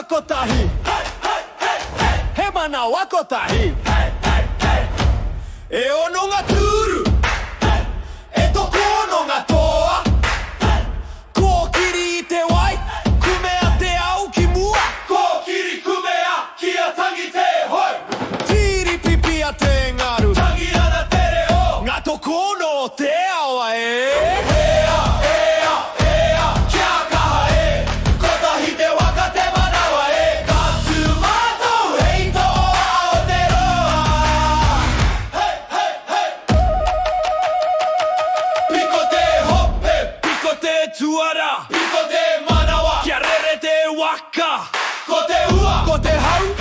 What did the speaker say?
kotahi He mana wa kotahi E ono ngā tūru E toko ono ngā toa Ko kiri I te wai Kumea te au ki mua Ko kiri kumea ki a tangi te hoi Tiri pipi a te ngaru Tangi ana te reo Ngā toko ono o te awa Tuara Piko te manawa Kia rere te waka Ko te ua Ko te hau